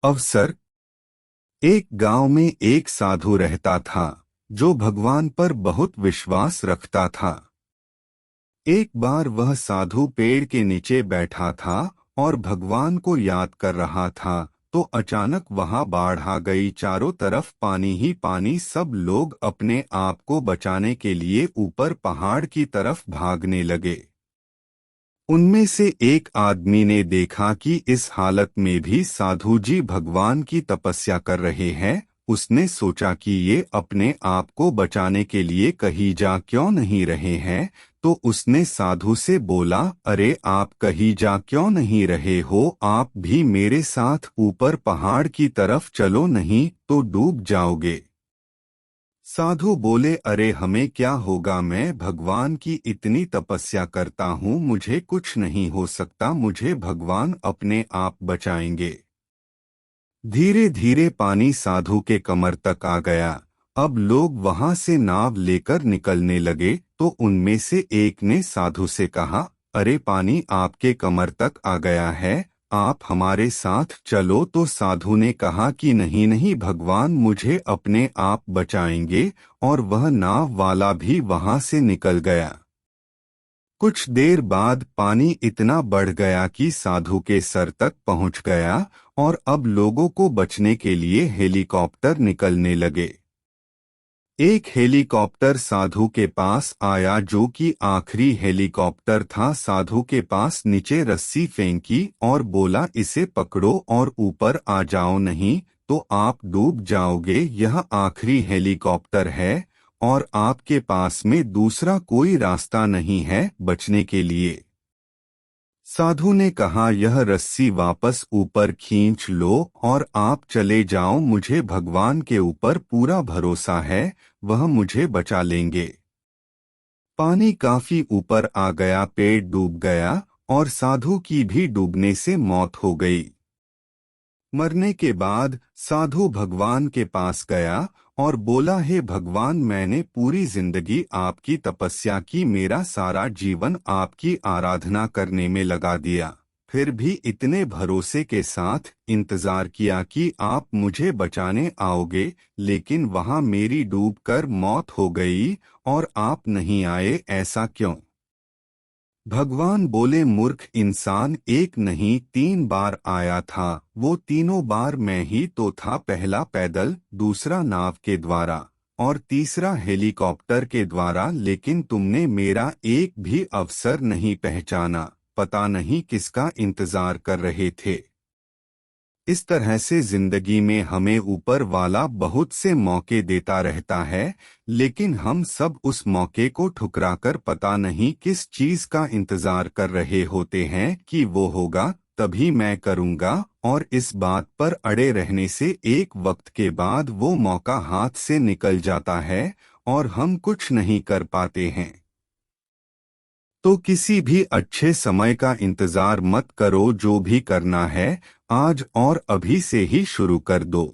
अवसर। एक गांव में एक साधु रहता था जो भगवान पर बहुत विश्वास रखता था। एक बार वह साधु पेड़ के नीचे बैठा था और भगवान को याद कर रहा था, तो अचानक वहां बाढ़ आ गई। चारों तरफ पानी ही पानी। सब लोग अपने आप को बचाने के लिए ऊपर पहाड़ की तरफ भागने लगे। उनमें से एक आदमी ने देखा कि इस हालत में भी साधु जी भगवान की तपस्या कर रहे हैं। उसने सोचा कि ये अपने आप को बचाने के लिए कहीं जा क्यों नहीं रहे हैं। तो उसने साधु से बोला, अरे आप कहीं जा क्यों नहीं रहे हो? आप भी मेरे साथ ऊपर पहाड़ की तरफ चलो, नहीं तो डूब जाओगे। साधु बोले, अरे हमें क्या होगा, मैं भगवान की इतनी तपस्या करता हूँ, मुझे कुछ नहीं हो सकता, मुझे भगवान अपने आप बचाएंगे। धीरे धीरे पानी साधु के कमर तक आ गया। अब लोग वहां से नाव लेकर निकलने लगे, तो उनमें से एक ने साधु से कहा, अरे पानी आपके कमर तक आ गया है, आप हमारे साथ चलो। तो साधु ने कहा कि नहीं नहीं, भगवान मुझे अपने आप बचाएंगे। और वह नाव वाला भी वहां से निकल गया। कुछ देर बाद पानी इतना बढ़ गया कि साधु के सर तक पहुंच गया, और अब लोगों को बचने के लिए हेलीकॉप्टर निकलने लगे। एक हेलीकॉप्टर साधु के पास आया, जो कि आखिरी हेलीकॉप्टर था। साधु के पास नीचे रस्सी फेंकी और बोला, इसे पकड़ो और ऊपर आ जाओ, नहीं तो आप डूब जाओगे। यह आखिरी हेलीकॉप्टर है और आपके पास में दूसरा कोई रास्ता नहीं है बचने के लिए। साधु ने कहा, यह रस्सी वापस ऊपर खींच लो और आप चले जाओ, मुझे भगवान के ऊपर पूरा भरोसा है, वह मुझे बचा लेंगे। पानी काफी ऊपर आ गया, पेड़ डूब गया और साधु की भी डूबने से मौत हो गई। मरने के बाद साधु भगवान के पास गया और बोला, हे भगवान, मैंने पूरी जिंदगी आपकी तपस्या की, मेरा सारा जीवन आपकी आराधना करने में लगा दिया, फिर भी इतने भरोसे के साथ इंतजार किया कि आप मुझे बचाने आओगे, लेकिन वहां मेरी डूबकर मौत हो गई और आप नहीं आए, ऐसा क्यों? भगवान बोले, मूर्ख इंसान, एक नहीं 3 बार आया था, वो तीनों बार मैं ही तो था। पहला पैदल, दूसरा नाव के द्वारा और तीसरा हेलीकॉप्टर के द्वारा, लेकिन तुमने मेरा एक भी अवसर नहीं पहचाना। पता नहीं किसका इंतजार कर रहे थे। इस तरह से जिंदगी में हमें ऊपर वाला बहुत से मौके देता रहता है, लेकिन हम सब उस मौके को ठुकराकर पता नहीं किस चीज का इंतजार कर रहे होते हैं कि वो होगा तभी मैं करूंगा, और इस बात पर अड़े रहने से एक वक्त के बाद वो मौका हाथ से निकल जाता है और हम कुछ नहीं कर पाते हैं। तो किसी भी अच्छे समय का इंतजार मत करो, जो भी करना है आज और अभी से ही शुरू कर दो।